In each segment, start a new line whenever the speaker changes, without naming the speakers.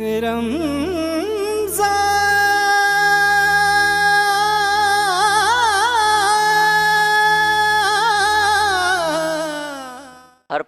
ہر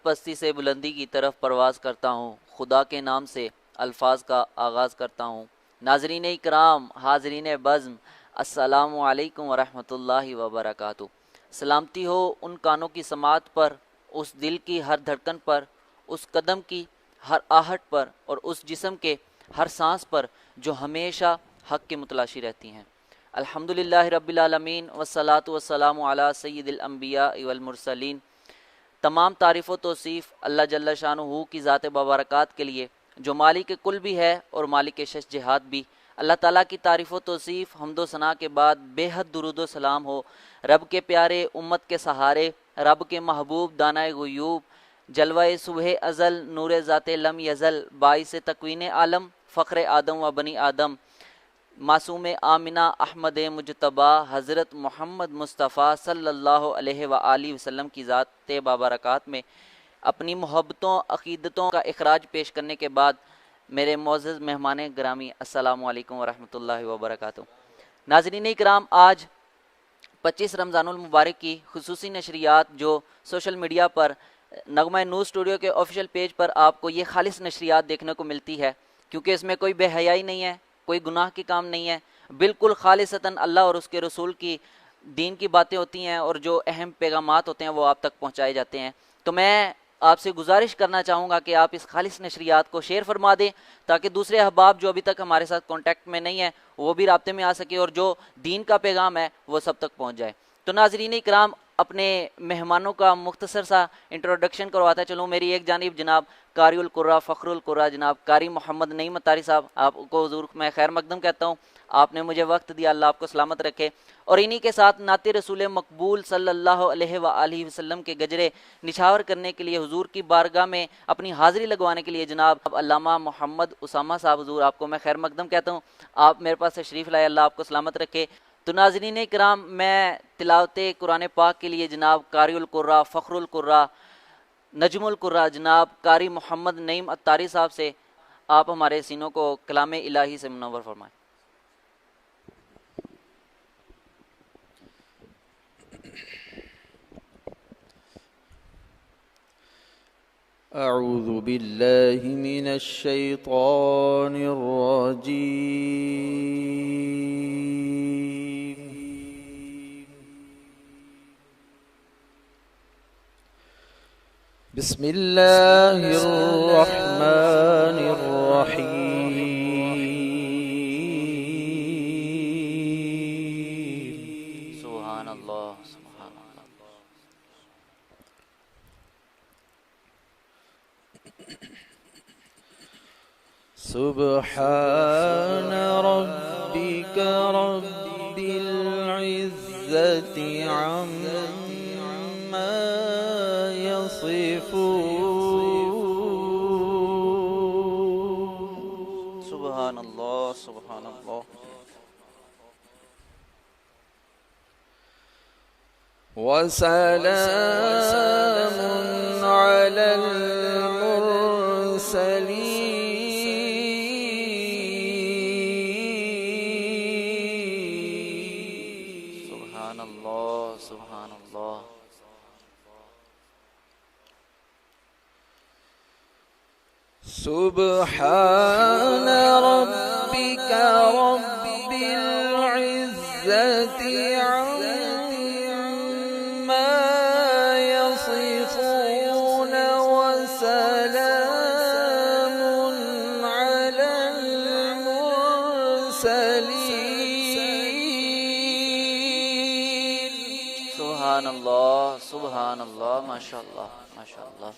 پستی سے بلندی کی طرف پرواز کرتا ہوں، خدا کے نام سے الفاظ کا آغاز کرتا ہوں۔ ناظرین اکرام، حاضرین بزم، السلام علیکم ورحمۃ اللہ وبرکاتہ۔ سلامتی ہو ان کانوں کی سماعت پر، اس دل کی ہر دھڑکن پر، اس قدم کی ہر آہٹ پر، اور اس جسم کے ہر سانس پر جو ہمیشہ حق کے متلاشی رہتی ہیں۔ الحمدللہ رب العالمین والصلاة والسلام علی سید الانبیاء والمرسلین۔ تمام تعریف و توصیف اللہ جل شانہ کی ذات بابرکات کے لیے جو مالک کل بھی ہے اور مالک شش جہات بھی۔ اللہ تعالیٰ کی تعریف و توصیف حمد و ثنا کے بعد بے حد درود و سلام ہو رب کے پیارے، امت کے سہارے، رب کے محبوب، دانائے غیوب، جلوہ صبح ازل، نور ذات لم یزل، باعث تکوین عالم، فخر آدم و بنی آدم، معصوم آمنہ احمد مجتبیٰ حضرت محمد مصطفیٰ صلی اللہ علیہ وآلہ وسلم کی ذات بابرکات میں اپنی محبتوں، عقیدتوں کا اخراج پیش کرنے کے بعد میرے معزز مہمان گرامی، السلام علیکم ورحمۃ اللہ وبرکاتہ۔ ناظرین اکرام، آج 25 رمضان المبارک کی خصوصی نشریات جو سوشل میڈیا پر نغمہ نور اسٹوڈیو کے آفیشیل پیج پر آپ کو یہ خالص نشریات دیکھنے کو ملتی ہے، کیونکہ اس میں کوئی بے حیائی نہیں ہے، کوئی گناہ کی کام نہیں ہے، بالکل خالصتاً اللہ اور اس کے رسول کی دین کی باتیں ہوتی ہیں، اور جو اہم پیغامات ہوتے ہیں وہ آپ تک پہنچائے جاتے ہیں۔ تو میں آپ سے گزارش کرنا چاہوں گا کہ آپ اس خالص نشریات کو شیئر فرما دیں، تاکہ دوسرے احباب جو ابھی تک ہمارے ساتھ کانٹیکٹ میں نہیں ہیں وہ بھی رابطے میں آ سکے، اور جو دین کا پیغام ہے وہ سب تک پہنچ جائے۔ تو ناظرین اکرام، اپنے مہمانوں کا مختصر سا انٹروڈکشن کرواتا چلوں۔ میری ایک جانب جناب قاری القرآ، فخر القرآ، جناب قاری محمد نعیم اتاری صاحب، آپ کو حضور میں خیر مقدم کہتا ہوں۔ آپ نے مجھے وقت دیا، اللہ آپ کو سلامت رکھے۔ اور انہی کے ساتھ نعت رسول مقبول صلی اللہ علیہ وآلہ وسلم کے گجرے نچھاور کرنے کے لیے حضور کی بارگاہ میں اپنی حاضری لگوانے کے لیے جناب علامہ محمد اسامہ صاحب، حضور آپ کو میں خیر مقدم کہتا ہوں۔ آپ میرے پاس تشریف لائے، اللہ آپ کو سلامت رکھے۔ تو ناظرین کرام، میں تلاوت قرآن پاک کے لیے جناب قاری القرآ، فخر القرآ، نجم القرآ جناب قاری محمد نعیم اتاری صاحب سے آپ ہمارے سینوں کو کلام الہی سے منور فرمائیں۔
اعوذ باللہ من الشیطان الرجیم، بسم اللہ الرحمن الرحیم۔
سبحان اللہ، سبحان اللہ۔
سبحان ربک رب العزة عما يصفون،
سبحان اللہ، سبحان اللہ۔
وسلام على المرسلين،
سبحان اللہ، سبحان اللہ۔
سبحان ربك رب العزة عما يصفون، وسلام على المرسلين۔
سبحان اللہ، سبحان اللہ، ماشاء اللہ، ماشاء اللہ۔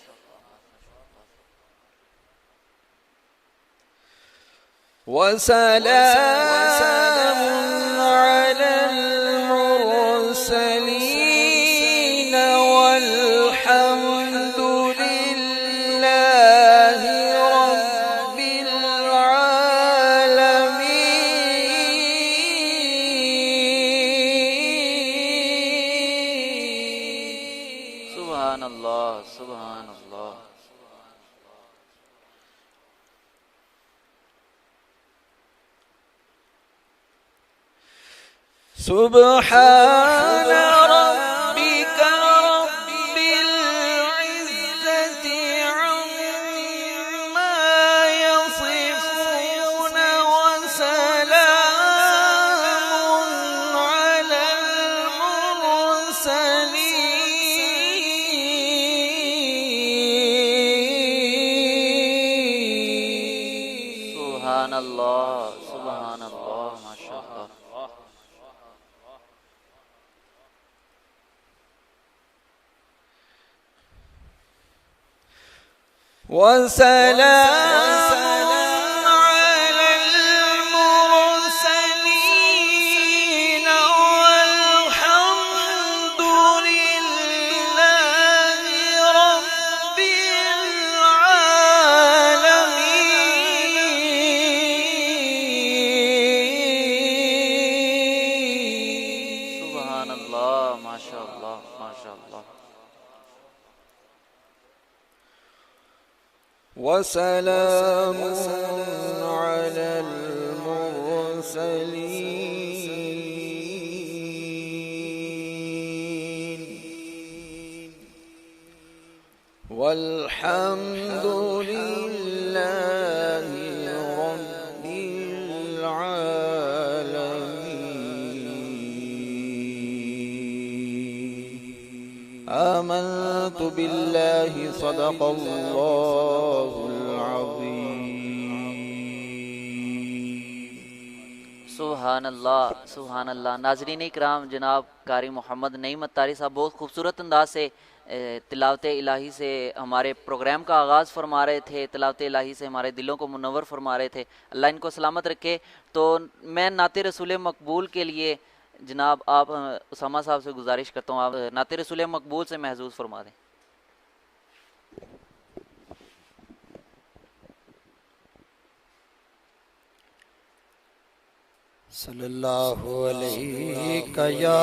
وسلام على المرسلين والحمد لله رب العالمين۔
سبحان اللہ، سبحان اللہ۔
سبحان ربك رب العزة عما يصفون وسلام على المرسلين.
سبحان اللہ سبحان اللہ ماشاء اللہ.
وسلام على المرسلين والحمد لله رب العالمين.
سبحان اللہ ماشاء اللہ ماشاء اللہ.
وسلام على المرسلين والحمد لله رب العالمين. آمنت بالله صدق الله العظيم.
سبحان اللہ سبحان اللہ. ناظرین اکرام، جناب قاری محمد نعیم اتاری صاحب بہت خوبصورت انداز سے تلاوت الہی سے ہمارے پروگرام کا آغاز فرما رہے تھے، تلاوت الہی سے ہمارے دلوں کو منور فرما رہے تھے. اللہ ان کو سلامت رکھے. تو میں نعت رسول مقبول کے لیے جناب آپ اسامہ صاحب سے گزارش کرتا ہوں، آپ نعت رسول مقبول سے محظوظ فرما دیں.
صلی اللہ علیہ یا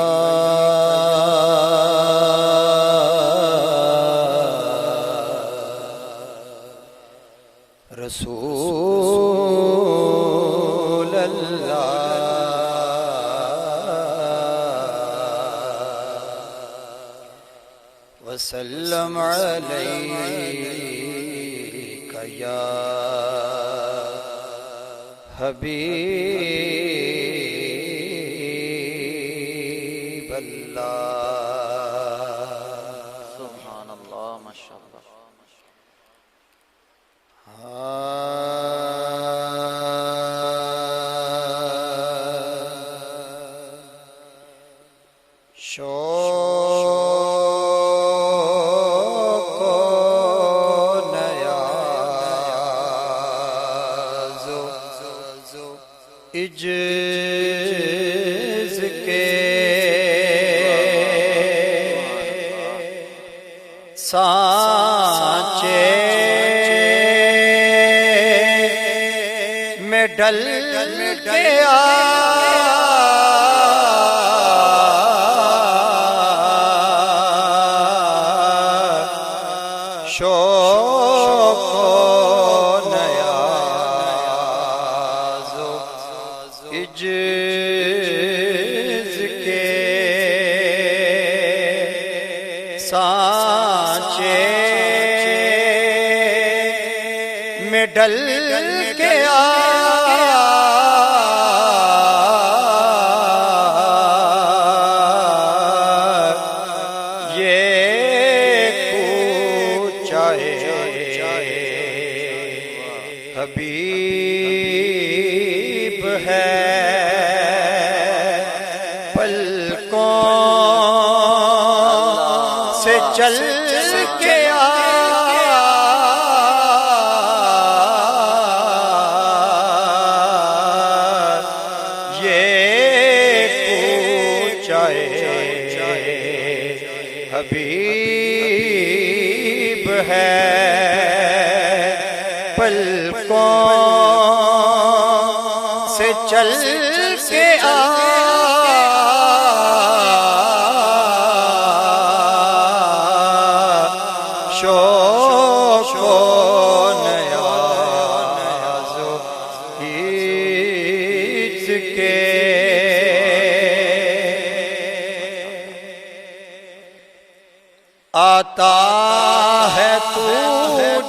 رسول اللہ وسلم علیک یا حبیب اللہ.
سبحان اللہ ماشاء اللہ.
شوق و نیاز و عجز کے سانچے میں ڈل گیا شوق و نیاز و عجز کے سانچے میں ڈل گیا حبیب ہے پلکوں سے چل کے یہ پوچھائے حبیب ہے پلکوں سے چل کے شوق و نیاز و عز کے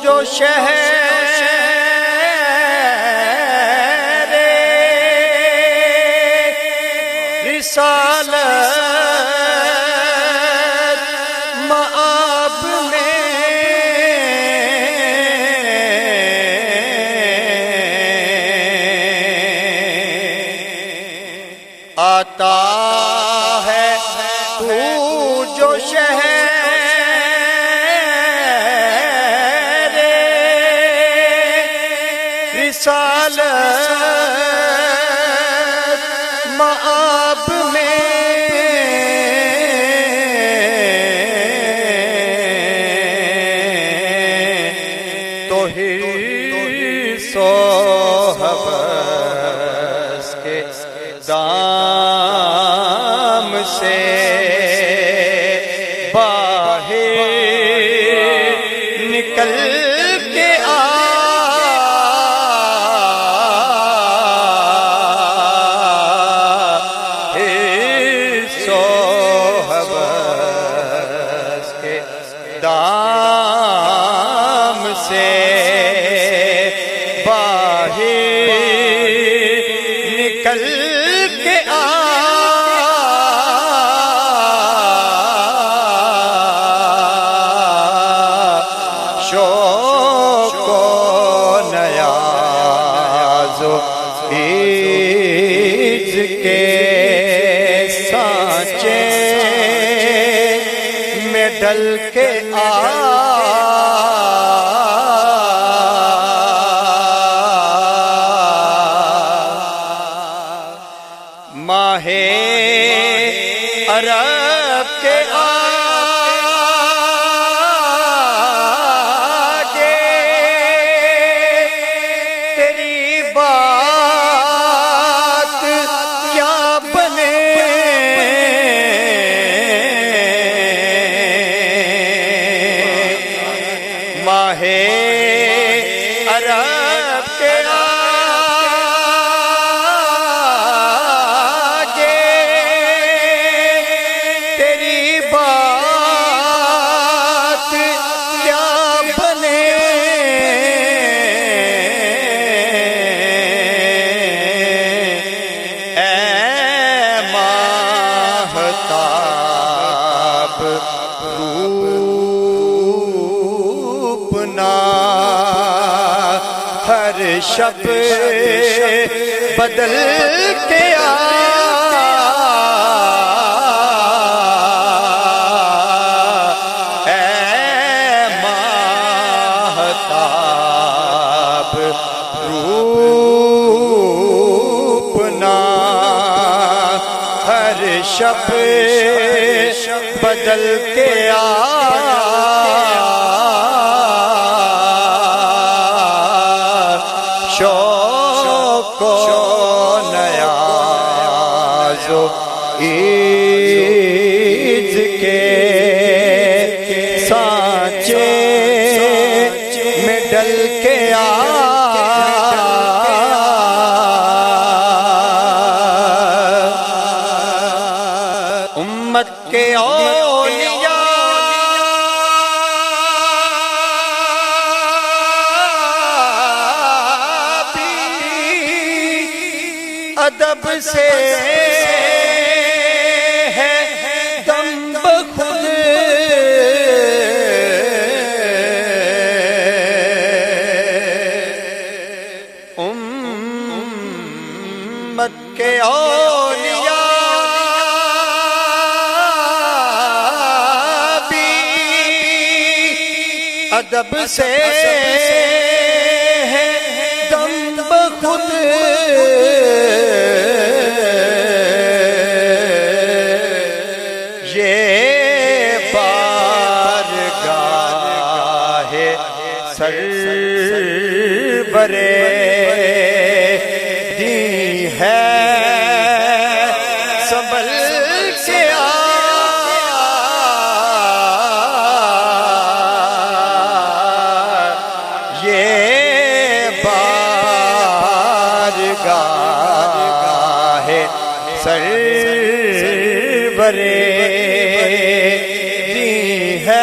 جو شہر رسالت مآب میں آتا ہے تو جو شہر رسالت مآب میں تو حرص و حوس کے دام سے باہر نکل کے حرص و حوس کے دام سے باہر نکل کے شوق و نیاز و عز کے سانچے میں ڈل کے ماہ عرب کے آگے تیری بات کیا بنے ماہ عرب کے روپنا ہر شب بدل کے اے ماہتاب روپنا ہر شب بدل کے شوق و نیاز و عز کے سانچے میں ڈل کے امت کے اولیاء بھی ادب سے ہے دم بخود امت کے اولیاء ادب سے ہے دم بخود یہ بارگاہ سرور دی ہے سنبھل کے بارگاہ سرور دی ہے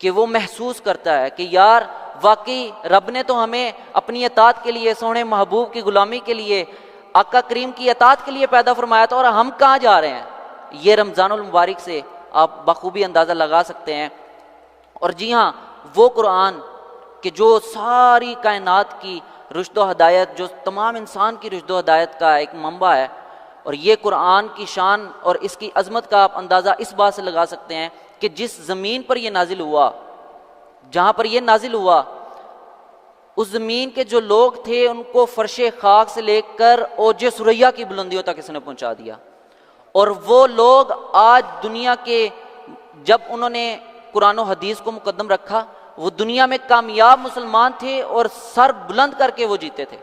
کہ وہ محسوس کرتا ہے کہ یار واقعی رب نے تو ہمیں اپنی اطاعت کے لیے، سونے محبوب کی غلامی کے لیے، آقا کریم کی اطاعت کے لیے پیدا فرمایا تھا، اور ہم کہاں جا رہے ہیں؟ یہ رمضان المبارک سے آپ بخوبی اندازہ لگا سکتے ہیں۔ اور جی ہاں، وہ قرآن کہ جو ساری کائنات کی رشد و ہدایت، جو تمام انسان کی رشد و ہدایت کا ایک منبع ہے، اور یہ قرآن کی شان اور اس کی عظمت کا آپ اندازہ اس بات سے لگا سکتے ہیں کہ جس زمین پر یہ نازل ہوا، جہاں پر یہ نازل ہوا، اس زمین کے جو لوگ تھے ان کو فرش خاک سے لے کر اوج ثریا کی بلندیوں تک اس نے پہنچا دیا۔ اور وہ لوگ آج دنیا کے، جب انہوں نے قرآن و حدیث کو مقدم رکھا، وہ دنیا میں کامیاب مسلمان تھے اور سر بلند کر کے وہ جیتے تھے۔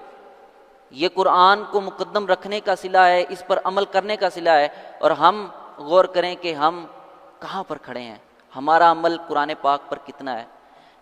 یہ قرآن کو مقدم رکھنے کا صلہ ہے، اس پر عمل کرنے کا صلہ ہے، اور ہم غور کریں کہ ہم کہاں پر کھڑے ہیں، ہمارا عمل قرآن پاک پر کتنا ہے۔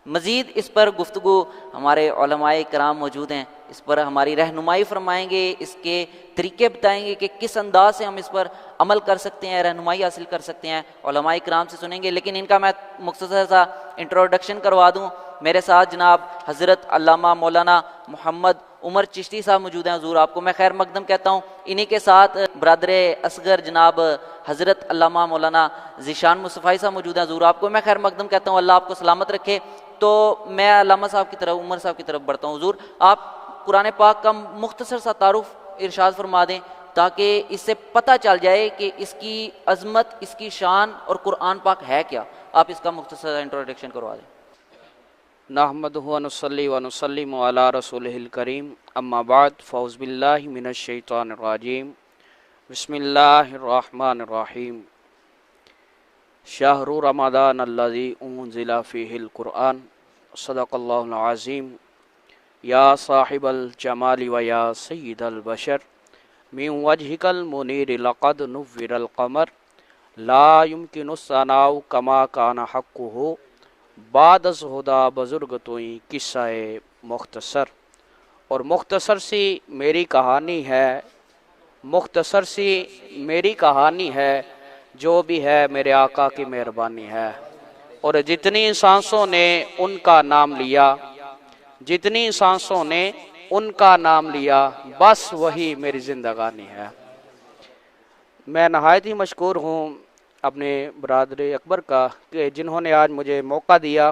مزید اس پر گفتگو ہمارے علماء کرام موجود ہیں، اس پر ہماری رہنمائی فرمائیں گے، اس کے طریقے بتائیں گے کہ کس انداز سے ہم اس پر عمل کر سکتے ہیں، رہنمائی حاصل کر سکتے ہیں، علماء کرام سے سنیں گے۔ لیکن ان کا میں مختصر سا انٹروڈکشن کروا دوں۔ میرے ساتھ جناب حضرت علامہ مولانا محمد عمر چشتی صاحب موجود ہیں، حضور آپ کو میں خیر مقدم کہتا ہوں۔ انہی کے ساتھ برادر اصغر جناب حضرت علامہ مولانا ذیشان مصطفی صاحب موجود ہیں، حضور آپ کو میں خیر مقدم کہتا ہوں، اللہ آپ کو سلامت رکھے۔ تو میں علامہ صاحب کی طرف، عمر صاحب کی طرف بڑھتا ہوں۔ حضور آپ قرآن پاک کا مختصر سا تعارف ارشاد فرما دیں تاکہ اس سے پتہ چل جائے کہ اس کی عظمت، اس کی شان اور قرآن پاک ہے کیا۔ آپ اس کا مختصر انٹروڈکشن کروا دیں۔
نحمدہ و نصلی و نسلم علی رسولہ الکریم، اما بعد، فاعوذ باللہ من الشیطان الرجیم، بسم اللہ الرحمن الرحیم۔ شہر رمضان الذی انزل فیہ القرآن، صدق اللہ العظیم۔ یا صاحب الجمال و یا سید البشر، من وجہک المنیر لقد نور القمر، لا یمکن الثناء کما کان حقہ، بعد از خدا بزرگ توئی قصہ مختصر۔ اور مختصر سی میری کہانی ہے، مختصر سی میری کہانی ہے، جو بھی ہے میرے آقا کی مہربانی ہے۔ اور جتنی سانسوں نے ان کا نام لیا، جتنی سانسوں نے ان کا نام لیا، بس وہی میری زندگانی ہے۔ میں نہایت ہی مشکور ہوں اپنے برادر اکبر کا کہ جنہوں نے آج مجھے موقع دیا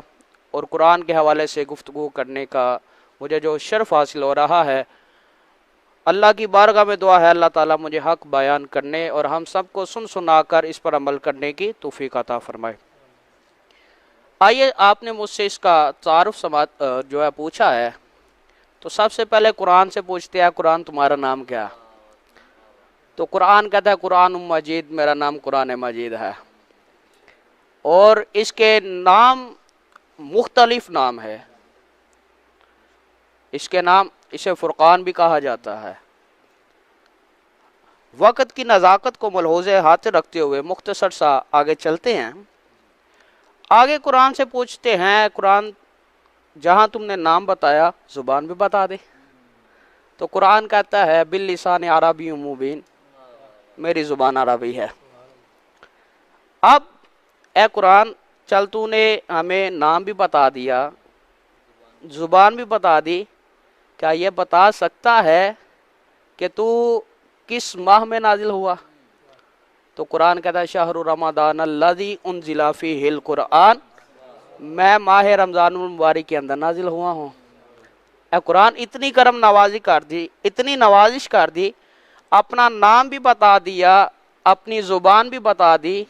اور قرآن کے حوالے سے گفتگو کرنے کا مجھے جو شرف حاصل ہو رہا ہے۔ اللہ کی بارگاہ میں دعا ہے اللہ تعالیٰ مجھے حق بیان کرنے اور ہم سب کو سنا کر اس پر عمل کرنے کی توفیق عطا فرمائے۔ آئیے، آپ نے مجھ سے اس کا تعارف جو ہے پوچھا ہے، تو سب سے پہلے قرآن سے پوچھتے ہیں قرآن تمہارا نام کیا؟ تو قرآن کہتا ہے قرآن مجید، میرا نام قرآن مجید ہے۔ اور اس کے نام مختلف نام ہے، اس کے نام، اسے فرقان بھی کہا جاتا ہے۔ وقت کی نزاکت کو ملحوظ ہاتھ رکھتے ہوئے مختصر سا آگے چلتے ہیں۔ آگے قرآن سے پوچھتے ہیں قرآن جہاں تم نے نام بتایا زبان بھی بتا دے۔ تو قرآن کہتا ہے باللسان عربی مبین، میری زبان عربی ہے۔ اب اے قرآن، چل تو نے ہمیں نام بھی بتا دیا، زبان بھی بتا دی، کیا یہ بتا سکتا ہے کہ تو کس ماہ میں نازل ہوا؟ تو قرآن کہتا ہے شہر رمضان الذی انزل فیہ القرآن، میں ماہ رمضان المبارک کے اندر نازل ہوا ہوں۔ اے قرآن، اتنی کرم نوازی کر دی، اتنی نوازش کر دی، اپنا نام بھی بتا دیا، اپنی زبان بھی بتا دی،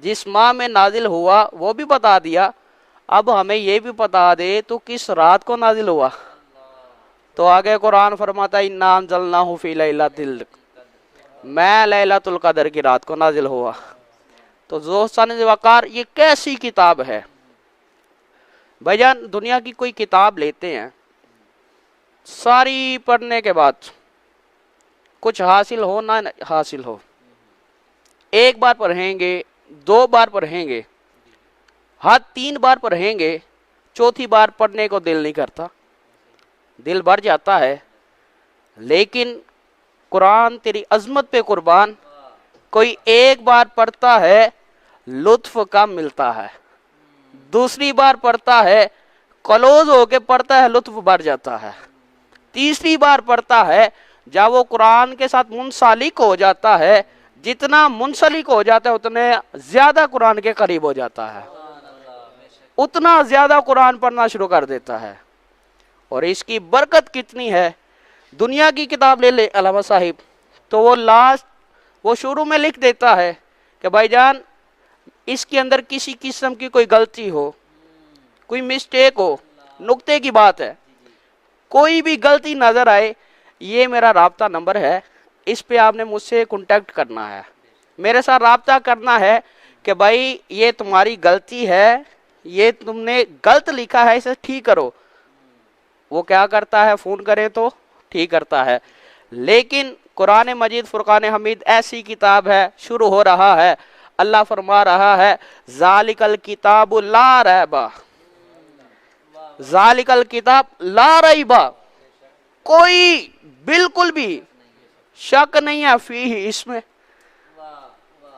جس ماہ میں نازل ہوا وہ بھی بتا دیا، اب ہمیں یہ بھی بتا دے تو کس رات کو نازل ہوا۔ تو آگے قرآن فرماتا ہے انا انزلناہ فی لیلۃ القدر، میں لیلۃ القدر کی رات کو نازل ہوا۔ تو دوستان وقار، یہ کیسی کتاب ہے؟ بھائی جان، دنیا کی کوئی کتاب لیتے ہیں، ساری پڑھنے کے بعد کچھ حاصل ہو نہ حاصل ہو، ایک بار پڑھیں گے، دو بار پڑھیں گے، حد 3 بار پڑھیں گے، چوتھی بار پڑھنے کو دل نہیں کرتا، دل بھر جاتا ہے۔ لیکن قرآن تیری عظمت پہ قربان، کوئی ایک بار پڑھتا ہے لطف کم ملتا ہے۔ دوسری بار پڑھتا ہے کلوز ہو کے پڑھتا ہے، لطف بڑھ جاتا ہے، تیسری بار پڑھتا ہے جب وہ قرآن کے ساتھ منسلک ہو جاتا ہے، جتنا منسلک ہو جاتا ہے اتنے زیادہ قرآن کے قریب ہو جاتا ہے، اتنا زیادہ قرآن پڑھنا شروع کر دیتا ہے۔ اور اس کی برکت کتنی ہے، دنیا کی کتاب لے لے علامہ صاحب تو وہ شروع میں لکھ دیتا ہے کہ بھائی جان اس کے اندر کسی قسم کی کوئی غلطی ہو، کوئی مسٹیک ہو، نقطے کی بات ہے، کوئی بھی غلطی نظر آئے، یہ میرا رابطہ نمبر ہے، اس پہ آپ نے مجھ سے کانٹیکٹ کرنا ہے، میرے ساتھ رابطہ کرنا ہے کہ بھائی یہ تمہاری غلطی ہے، یہ تم نے غلط لکھا ہے، اسے ٹھیک کرو۔ وہ کیا کرتا ہے، فون کرے تو ٹھیک کرتا ہے۔ لیکن قرآن مجید فرقان حمید ایسی کتاب ہے، شروع ہو رہا ہے، اللہ فرما رہا ہے ذالک الکتاب لا ریب، ذالک الکتاب لا ریب، کوئی بالکل بھی شک نہیں ہے فیہ، اس میں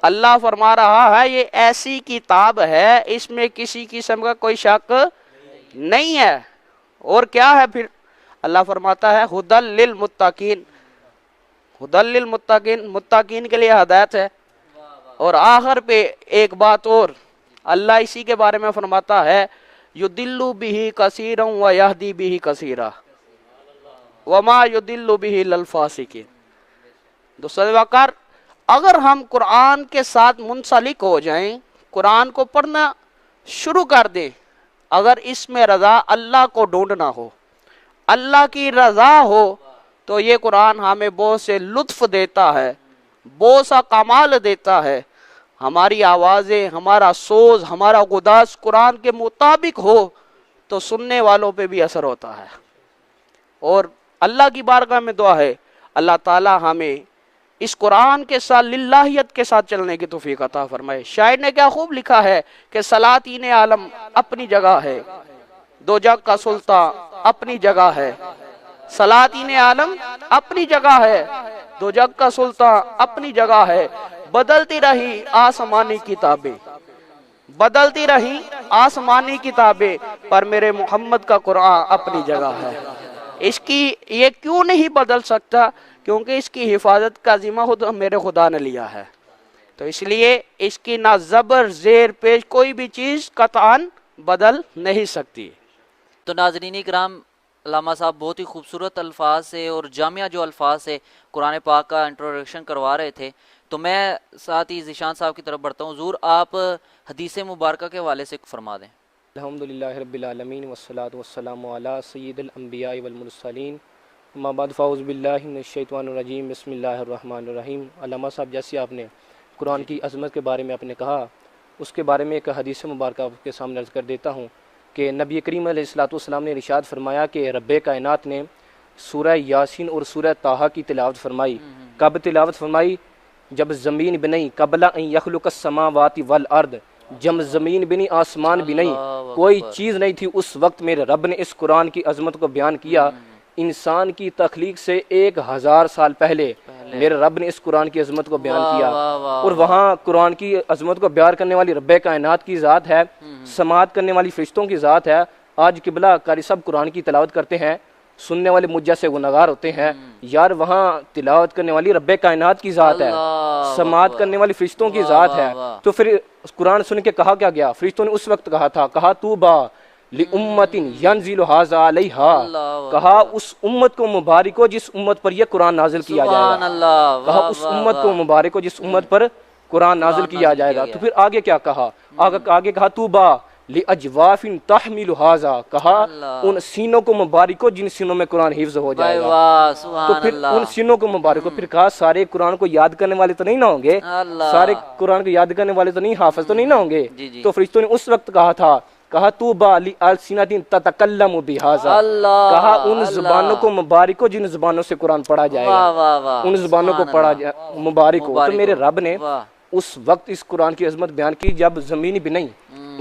اللہ فرما رہا ہے یہ ایسی کتاب ہے، اس میں کسی قسم کا کوئی شک نہیں ہے۔ اور کیا ہے پھر، اللہ فرماتا ہے ھدی للمتقین، ھدی للمتقین، متقین کے لیے ہدایت ہے۔ اور آخر پہ ایک بات اور اللہ اسی کے بارے میں فرماتا ہے یضل بہ کثیرا ویہدی بہ کثیرا وما یضل بہ الا الفاسقین۔ دوستو وقار، اگر ہم قرآن کے ساتھ منسلک ہو جائیں، قرآن کو پڑھنا شروع کر دیں، اگر اس میں رضا اللہ کو ڈھونڈنا ہو، اللہ کی رضا ہو، تو یہ قرآن ہمیں بہت سے لطف دیتا ہے، بہت سا کمال دیتا ہے۔ ہماری آوازیں، ہمارا سوز، ہمارا گداز قرآن کے مطابق ہو تو سننے والوں پہ بھی اثر ہوتا ہے۔ اور اللہ کی بارگاہ میں دعا ہے اللہ تعالی ہمیں اس قرآن کے ساتھ للہیت کے ساتھ چلنے کی توفیق عطا فرمائے۔ شاعر نے کیا خوب لکھا ہے کہ سلاطین عالم اپنی جگہ ہے، دو جگ کا سلطان اپنی جگہ ہے، سلاطین عالم اپنی جگہ ہے، دو جگ کا سلطان اپنی جگہ ہے، بدلتی رہی آسمانی کتابیں، بدلتی رہی آسمانی کتابیں، پر میرے محمد کا قرآن اپنی جگہ ہے۔ اس کی یہ کیوں نہیں بدل سکتا؟ کیونکہ اس کی حفاظت کا ذمہ خود میرے خدا نے لیا ہے، تو اس لیے اس کی نہ زبر زیر پیش کوئی بھی چیز قطعاً بدل نہیں سکتی۔
تو ناظرین اکرام، علامہ صاحب بہت ہی خوبصورت الفاظ سے اور جامعہ جو الفاظ سے قرآن پاک کا انٹروڈکشن کروا رہے تھے، تو میں ساتھ ہی ذیشان صاحب کی طرف بڑھتا ہوں۔ حضور آپ حدیث مبارکہ کے حوالے سے فرما دیں۔
الحمدللہ رب العالمین والصلاة والسلام علی سید الانبیاء والمرسلین، اما بعد فاعوذ باللہ من الشیطان الرجیم، بسم اللہ الرحمن الرحیم۔ علامہ صاحب جیسے آپ نے قرآن کی عظمت کے بارے میں آپ نے کہا، اس کے بارے میں ایک حدیث مبارکہ آپ کے سامنے عرض کر دیتا ہوں کہ نبی کریم علیہ الصلوۃ والسلام نے ارشاد فرمایا کہ رب کائنات نے سورہ یاسین اور سورہ طٰہٰ کی تلاوت فرمائی۔ کب تلاوت فرمائی؟ جب زمین بنی، قبل ان یخلق السماوات والارض، جب زمین بنی آسمان بھی نہیں، کوئی چیز نہیں تھی، اس وقت میرے رب نے اس قرآن کی عظمت کو بیان کیا۔ انسان کی تخلیق سے 1000 سال پہلے میرے رب نے اس قرآن کی عظمت کو بیان کیا، اور وہاں قرآن کی عظمت کو بیان کرنے والی رب کائنات کی ذات ہے، سماعت کرنے والی فرشتوں کی ذات ہے۔ آج قبلہ قاری صاحب قرآن کی تلاوت کرتے ہیں، سننے والے مجھ جیسے گناہگار ہوتے ہیں، یار وہاں تلاوت کرنے والی رب کائنات کی ذات ہے، سماعت کرنے والی فرشتوں کی ذات ہے۔ تو پھر قرآن سن کے کہا کیا گیا؟ فرشتوں نے اس وقت کہا تھا، کہا توبہ لِأُمَّةٍ يَنزِلُ هَذَا عَلَيْهَا، کہا اس امت کو مبارک ہو جس امت پر یہ قرآن نازل کیا جائے گا، کہا اس امت کو مبارک ہو جس امت پر قرآن نازل کیا جائے گا۔ تو پھر آگے کیا کہا؟ آگے کہا توبہ لِأَجْوَافٍ تَحْمِلُ هَذَا، کہا ان سینوں کو مبارک ہو جن سینوں میں قرآن حفظ ہو جائے گا۔ تو پھر ان سینوں کو مبارک ہو، پھر کہا سارے قرآن کو یاد کرنے والے تو نہیں نہ ہوں گے، سارے قرآن کو یاد کرنے والے تو نہیں، حافظ تو نہیں نہ ہوں گے۔ تو فرشتوں نے اس وقت کہا تھا، کہا توبہ لِأَلْسِنَةٍ تَتَكَلَّمُ بِهَذَا، کہا ان زبانوں کو مبارک ہو جن زبانوں سے قرآن پڑھا جائے گا، ان زبانوں کو پڑھا مبارک ہو۔ تو میرے رب نے اس وقت اس قرآن کی عظمت بیان کی جب زمین بھی نہیں،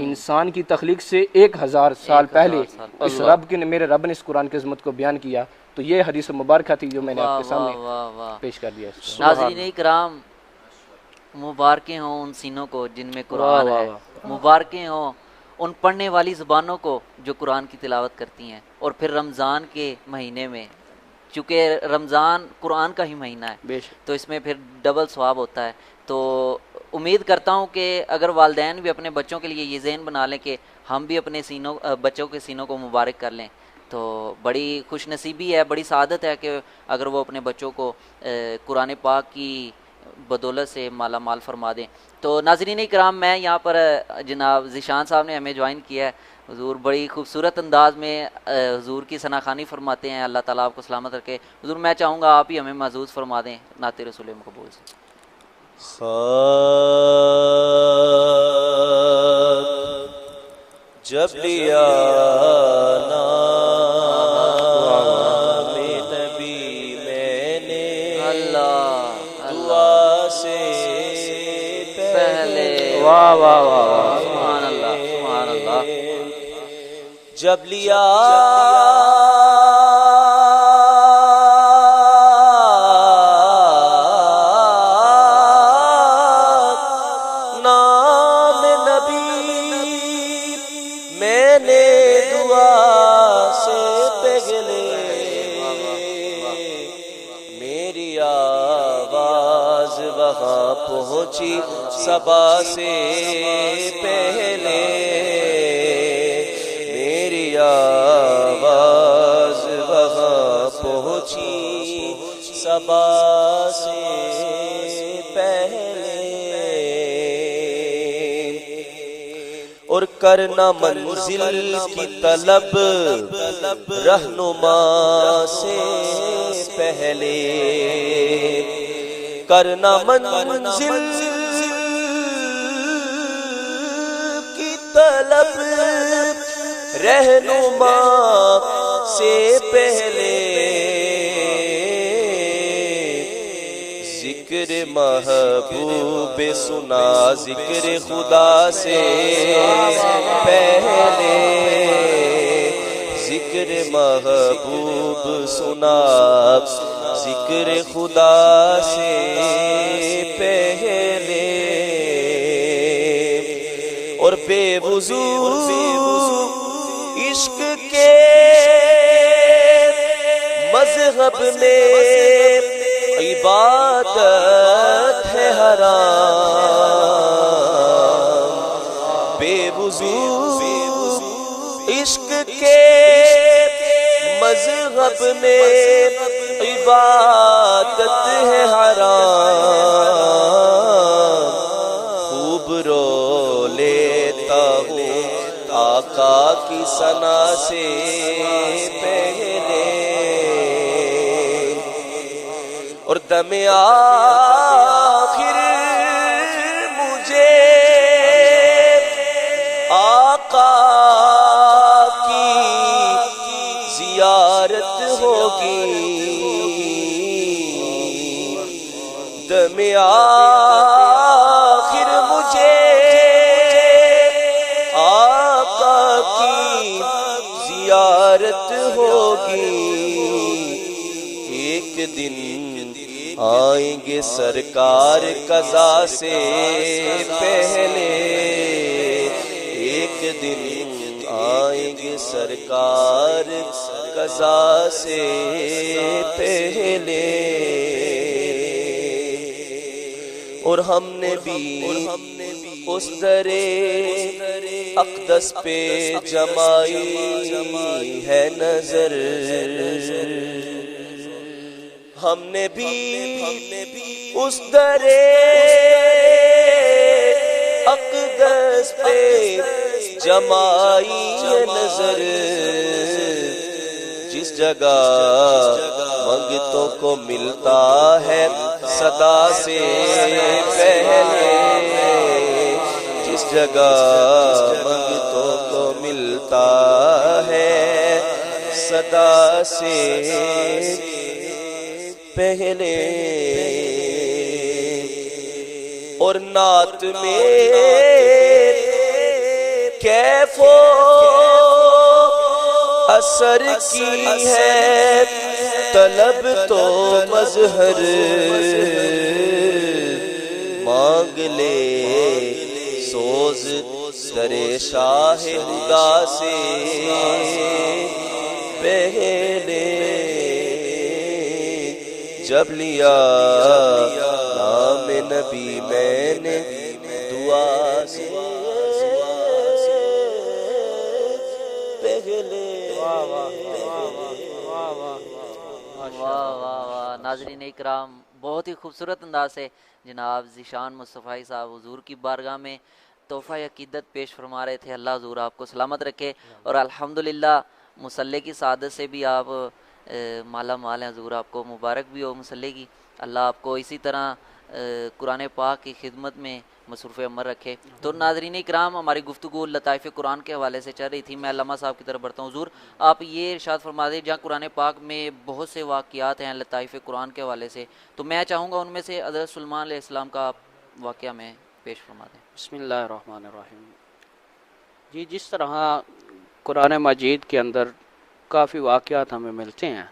انسان کی تخلیق سے 1000 سال پہلے اس میرے رب نے اس قرآن کی عظمت کو بیان کیا۔ تو یہ حدیث مبارکہ تھی جو میں نے آپ کے سامنے پیش کر دیا۔
ناظرین اکرام، مبارکیں ہوں ان سینوں کو جن میں قرآن ہے، مبارکیں ہوں ان پڑھنے والی زبانوں کو جو قرآن کی تلاوت کرتی ہیں، اور پھر رمضان کے مہینے میں چونکہ رمضان قرآن کا ہی مہینہ ہے
بے شک
تو اس میں پھر ڈبل ثواب ہوتا ہے. تو امید کرتا ہوں کہ اگر والدین بھی اپنے بچوں کے لیے یہ ذہن بنا لیں کہ ہم بھی اپنے بچوں کے سینوں کو مبارک کر لیں تو بڑی خوش نصیبی ہے، بڑی سعادت ہے کہ اگر وہ اپنے بچوں کو قرآن پاک کی بدولت سے مالا مال فرما دیں. تو ناظرین اکرام، میں یہاں پر جناب ذیشان صاحب نے ہمیں جوائن کیا ہے. حضور بڑی خوبصورت انداز میں حضور کی ثناخوانی فرماتے ہیں. اللہ تعالیٰ آپ کو سلامت رکھے. حضور میں چاہوں گا آپ ہی ہمیں محظوظ فرما دیں نعت رسول مقبول سے.
جب لیا نام نبی میں نے
اللہ
دعا سے
پہلے
واہ واہ واہ واہ.
سبحان اللہ سبحان اللہ.
جب لیا نام نبی میں نے دعا سے پہلے میری آواز وہاں پہنچی صبا سے پہلے میری آواز وہاں پہنچی صبا سے پہلے اور کرنا منزل کی طلب رہنما سے پہلے کرنا منزل کی طلب رہنما سے پہلے ذکر محبوب سنا ذکر خدا سے پہلے ذکر محبوب سنا ذکر خدا سے پہلے اور بے وضو عشق کے مذہب میں عبادت ہے حرام بے وضو عشق کے مذہب میں عبادت ہے حرام خوب رو لیتا ہوں آقا کی ثنا سے پہلے اور دم آخر مجھے آقا کی زیارت ہوگی دم آخر مجھے آقا کی زیارت ہوگی ایک دن آئیں گے سرکار قضا سے پہلے ایک دن آئیں گے سرکار قضا سے پہلے اور ہم نے بھی اس درے اقدس پہ جمائی ہے نظر ہم نے بھی اس درے اقدس پہ جمائی ہے نظر جس جگہ منگتوں کو ملتا ہے صدا سے پہلے جس جگہ منگتوں کو ملتا ہے صدا سے پہلے اور نعت میں کیف و اثر کی ہے طلب تو مظہر مانگ لے سوز درے شاہ خدا سے پہلے جب لیا نام نبی میں نے دعا سے پہلے.
واہ واہ واہ. ناظرین اکرام، بہت ہی خوبصورت انداز سے جناب ذیشان مصطفی صاحب حضور کی بارگاہ میں تحفہ عقیدت پیش فرما رہے تھے. اللہ حضور آپ کو سلامت رکھے، اور الحمدللہ مصلی کی سعادت سے بھی آپ مالا مال ہیں. حضور آپ کو مبارک بھی ہو مصلی کی. اللہ آپ کو اسی طرح قرآن پاک کی خدمت میں مصروف عمر رکھے. تو ناظرین اکرام، ہماری گفتگو لطائف قرآن کے حوالے سے چل رہی تھی. میں علامہ صاحب کی طرف بڑھتا ہوں. حضور آپ یہ ارشاد فرما دیں، جہاں قرآن پاک میں بہت سے واقعات ہیں لطائف قرآن کے حوالے سے، تو میں چاہوں گا ان میں سے حضرت سلیمان علیہ السلام کا آپ واقعہ میں پیش فرما دیں.
بسم اللہ الرحمن الرحیم. جی، جس طرح قرآن مجید کے اندر کافی واقعات ہمیں ملتے ہیں،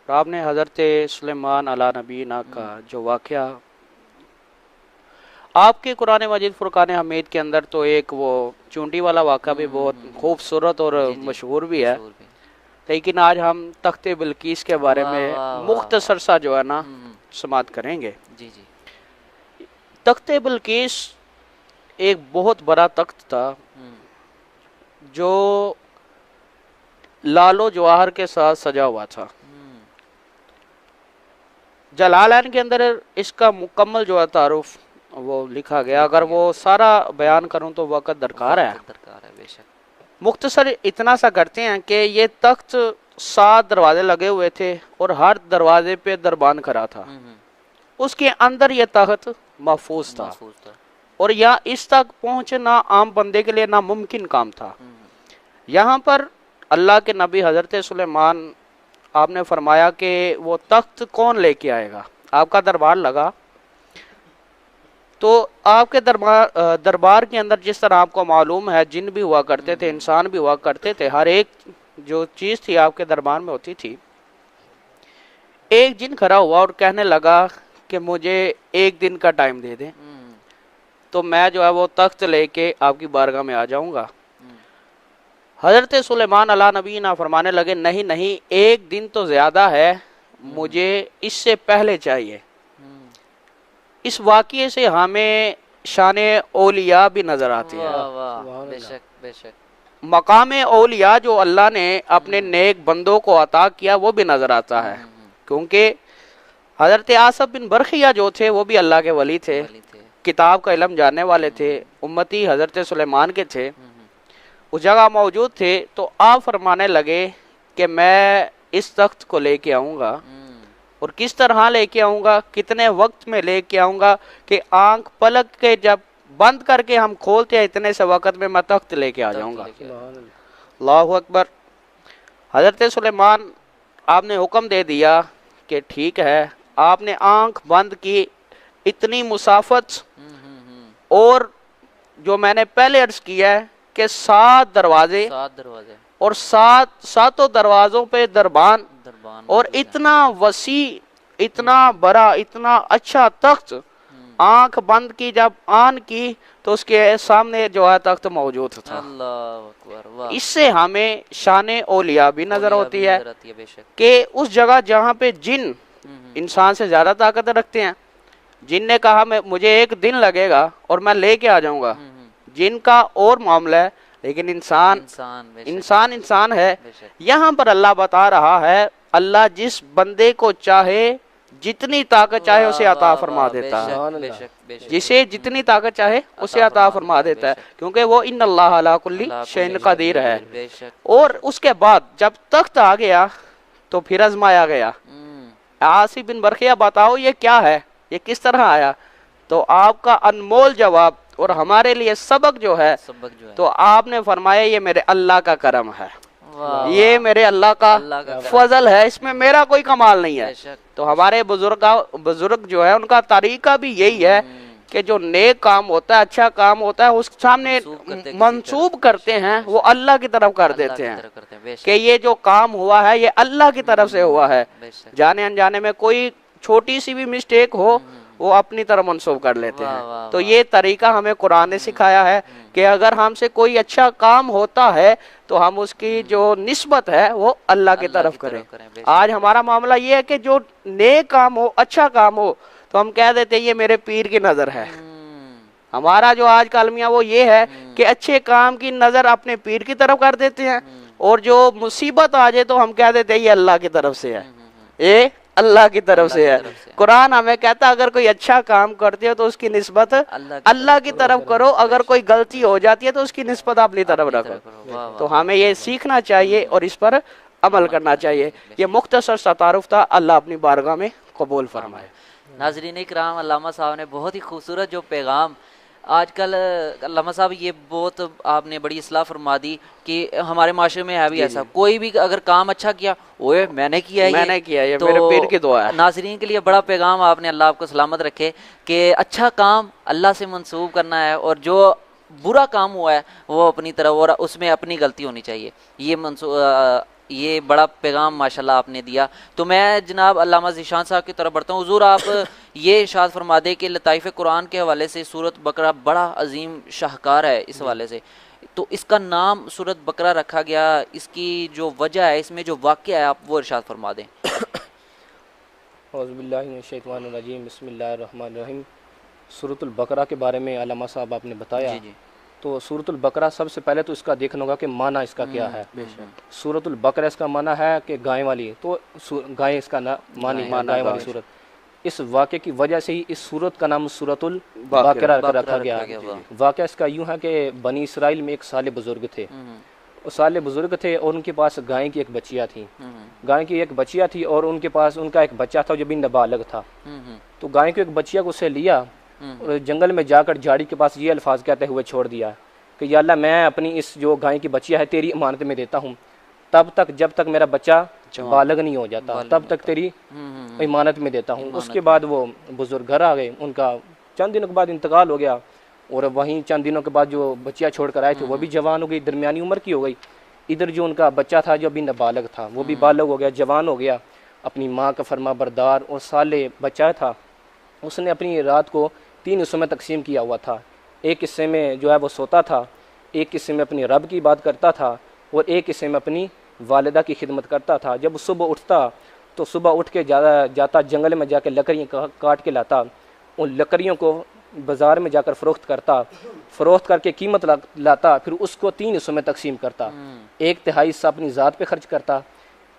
اور آپ نے حضرت سلیمان علیہ نبینا کا جو واقعہ آپ کے قرآن مجید فرقان حمید کے اندر، تو ایک وہ چونٹی والا واقعہ بھی بہت خوبصورت اور مشہور بھی ہے، لیکن آج ہم تخت بلقیس کے بارے میں مختصر سا جو ہے نا سماعت کریں گے.
جی جی.
تخت بلقیس ایک بہت بڑا تخت تھا جو لال و جواہر کے ساتھ سجا ہوا تھا. جلالین کے اندر اس کا مکمل جو ہے تعارف وہ لکھا گیا. اگر وہ سارا بیان کروں تو وقت درکار ہے.
بے شک.
مختصر اتنا سا کرتے ہیں کہ یہ تخت 7 دروازے لگے ہوئے تھے اور ہر دروازے پہ دربان کرا تھا. اس کے اندر یہ تخت محفوظ تھا، اور یہاں اس تک پہنچنا عام بندے کے لیے ناممکن کام تھا. یہاں پر اللہ کے نبی حضرت سلیمان، آپ نے فرمایا کہ وہ تخت کون لے کے آئے گا. آپ کا دربار لگا، تو آپ کے دربار کے اندر جس طرح آپ کو معلوم ہے جن بھی ہوا کرتے تھے، انسان بھی ہوا کرتے تھے، ہر ایک جو چیز تھی آپ کے دربار میں ہوتی تھی. ایک جن کھڑا ہوا اور کہنے لگا کہ مجھے 1 دن کا ٹائم دے دیں تو میں جو ہے وہ تخت لے کے آپ کی بارگاہ میں آ جاؤں گا. حضرت سلیمان علیہ نبینا فرمانے لگے نہیں 1 دن تو زیادہ ہے، مجھے اس سے پہلے چاہیے. اس واقعے سے ہمیں شان اولیاء بھی نظر آتی ہے.
بے شک بے شک.
مقام اولیاء جو اللہ نے اپنے نیک بندوں کو عطا کیا وہ بھی نظر آتا ہے، کیونکہ حضرت آصف بن برخیہ جو تھے وہ بھی اللہ کے ولی تھے، کتاب کا علم جاننے والے تھے، امتی حضرت سلیمان کے تھے، اس جگہ موجود تھے. تو آپ فرمانے لگے کہ میں اس تخت کو لے کے آؤں گا، اور کس طرح لے کے آؤں گا، کتنے وقت میں لے کے آؤں گا کہ آنکھ پلک کے جب بند کر کے ہم کھولتے ہیں اتنے سے وقت میں تخت لے کے آ جاؤں گا. اللہ اکبر. حضرت سلیمان آپ نے حکم دے دیا کہ ٹھیک ہے. آپ نے آنکھ بند کی، اتنی مسافت، اور جو میں نے پہلے عرض کیا ہے کہ 7 دروازے اور 7 دروازوں پہ دربان، اور اتنا وسیع، اتنا بڑا، اتنا اچھا تخت. آنکھ بند کی جب آن کی تو اس کے سامنے جو ہے تخت موجود تھا. اس سے ہمیں شان اولیاء بھی نظر ہوتی ہے کہ اس جگہ جہاں پہ جن انسان سے زیادہ طاقت رکھتے ہیں، جن نے کہا مجھے 1 دن لگے گا اور میں لے کے آ جاؤں گا. جن کا اور معاملہ ہے، لیکن انسان ہے. یہاں پر اللہ بتا رہا ہے اللہ جس بندے کو چاہے جتنی طاقت چاہے اسے عطا فرما دیتا ہے، جسے جتنی طاقت چاہے اسے عطا فرما دیتا ہے، کیونکہ وہ ان اللہ علی کل شیء قدیر ہے. اور اس کے بعد جب تخت آ گیا تو پھر آزمایا گیا. آصف بن برخیہ بتاؤ یہ کیا ہے، یہ کس طرح آیا؟ تو آپ کا انمول جواب اور ہمارے لیے سبق جو ہے، تو آپ نے فرمایا یہ میرے اللہ کا کرم ہے، یہ میرے اللہ کا فضل ہے، اس میں میرا کوئی کمال نہیں ہے. تو ہمارے بزرگ جو ہے ان کا طریقہ بھی یہی ہے کہ جو نیک کام ہوتا ہے، اچھا کام ہوتا ہے، اس سامنے منسوب کرتے ہیں، وہ اللہ کی طرف کر دیتے ہیں کہ یہ جو کام ہوا ہے یہ اللہ کی طرف سے ہوا ہے. جانے انجانے میں کوئی چھوٹی سی بھی مسٹیک ہو وہ اپنی طرف منسوب کر لیتے
واہ،
ہیں۔
واہ،
تو یہ طریقہ ہمیں قرآن نے سکھایا ہے کہ اگر ہم سے کوئی اچھا کام ہوتا ہے تو ہم اس کی جو نسبت ہے وہ اللہ کی طرف کریں۔
بے شک۔
آج ہمارا معاملہ یہ ہے کہ جو نیک کام ہو، اچھا کام ہو، تو ہم کہہ دیتے ہیں یہ میرے پیر کی نظر ہے۔ ہمارا جو آج کا المیہ وہ یہ ہے کہ اچھے کام کی نظر اپنے پیر کی طرف کر دیتے ہیں، اور جو مصیبت آ جائے تو ہم کہہ دیتے ہیں یہ اللہ کی طرف سے ہے، یہ اللہ کی طرف سے ہے۔ قرآن ہمیں کہتا ہے اگر کوئی اچھا کام کرتے ہو تو اس کی نسبت اللہ کی طرف کرو، اگر کوئی غلطی ہو جاتی ہے تو اس کی نسبت اپنی طرف رکھو۔ تو ہمیں یہ سیکھنا چاہیے اور اس پر عمل کرنا چاہیے۔ یہ مختصر سا تعارف تھا، اللہ اپنی بارگاہ میں قبول فرمائے۔
ناظرین اکرام، علامہ صاحب نے بہت ہی خوبصورت جو پیغام آج کل، علامہ صاحب یہ بہت آپ نے بڑی اصلاح فرما دی کہ ہمارے معاشرے میں ہے بھی ایسا، کوئی بھی اگر کام اچھا کیا، اوے میں نے کیا
میں نے کیا، یہ
تو
میرے پیر کی دعا ہے۔
ناظرین کے لیے بڑا پیغام آپ نے، اللہ آپ کو سلامت رکھے، کہ اچھا کام اللہ سے منسوب کرنا ہے، اور جو برا کام ہوا ہے وہ اپنی طرف، اور اس میں اپنی غلطی ہونی چاہیے۔ یہ بڑا پیغام ماشاءاللہ آپ نے دیا۔ تو میں جناب علامہ ذیشان صاحب کی طرف بڑھتا ہوں۔ حضور آپ یہ ارشاد فرما دیں کہ لطائف قرآن کے حوالے سے سورۃ بقرہ بڑا عظیم شاہکار ہے اس حوالے سے، تو اس کا نام سورۃ بقرہ رکھا گیا، اس کی جو وجہ ہے، اس میں جو واقعہ ہے، آپ وہ ارشاد فرما دیں۔
اعوذ باللہ من الشیطان الرجیم، بسم اللہ الرحمن الرحیم۔ سورۃ البقرہ کے بارے میں علامہ صاحب آپ نے بتایا،
جی جی،
تو سورۃ البقرہ سب سے پہلے تو اس کا دیکھنا ہوگا کہ معنی اس کا کیا ہے۔ سورۃ البقرہ اس کا معنی ہے کہ گائے والی، تو گائے اس کا معنی ہے، گائے والی سورت۔ اس واقعے کی وجہ سے ہی اس سورت کا نام سورۃ البقرہ رکھا گیا ہے۔ واقعہ اس کا یوں ہے کہ بنی اسرائیل میں ایک صالح بزرگ تھے، وہ صالح بزرگ تھے، اور ان کے پاس گائے کی ایک بچیا تھی، گائے کی ایک بچیا تھی، اور ان کے پاس ان کا ایک بچہ تھا جو بھی نابالغ تھا۔ تو گائے کو ایک بچیا کو اسے لیا اور جنگل میں جا کر جھاڑی کے پاس یہ الفاظ کہتے ہوئے چھوڑ دیا کہ یا اللہ، میں اپنی اس جو گائے کی بچیا ہے تیری امانت میں دیتا ہوں، تب تک جب تک میرا بچہ بالغ نہیں ہو جاتا تب تک تیری امانت میں دیتا ہوں۔ اس کے بعد وہ بزرگ گھر آ گئے، ان کا چند دنوں کے بعد انتقال ہو گیا، اور وہیں چند دنوں کے بعد جو بچیا چھوڑ کر آئے تھے وہ بھی جوان ہو گئی، درمیانی عمر کی ہو گئی۔ ادھر جو ان کا بچہ تھا جو ابھی نابالغ تھا وہ بھی بالغ ہو گیا، جوان ہو گیا، اپنی ماں کا فرما بردار اور صالح بچہ تھا۔ اس نے اپنی رات کو 3 حصوں میں تقسیم کیا ہوا تھا، ایک حصے میں جو ہے وہ سوتا تھا، ایک حصے میں اپنی رب کی بات کرتا تھا، اور ایک حصے میں اپنی والدہ کی خدمت کرتا تھا۔ جب صبح اٹھتا تو صبح اٹھ کے جاتا جنگل میں جا کے لکڑیاں کاٹ کے لاتا، ان لکڑیوں کو بازار میں جا کر فروخت کرتا، فروخت کر کے قیمت لاتا، پھر اس کو 3 حصوں میں تقسیم کرتا، 1/3 حصہ اپنی ذات پہ خرچ کرتا،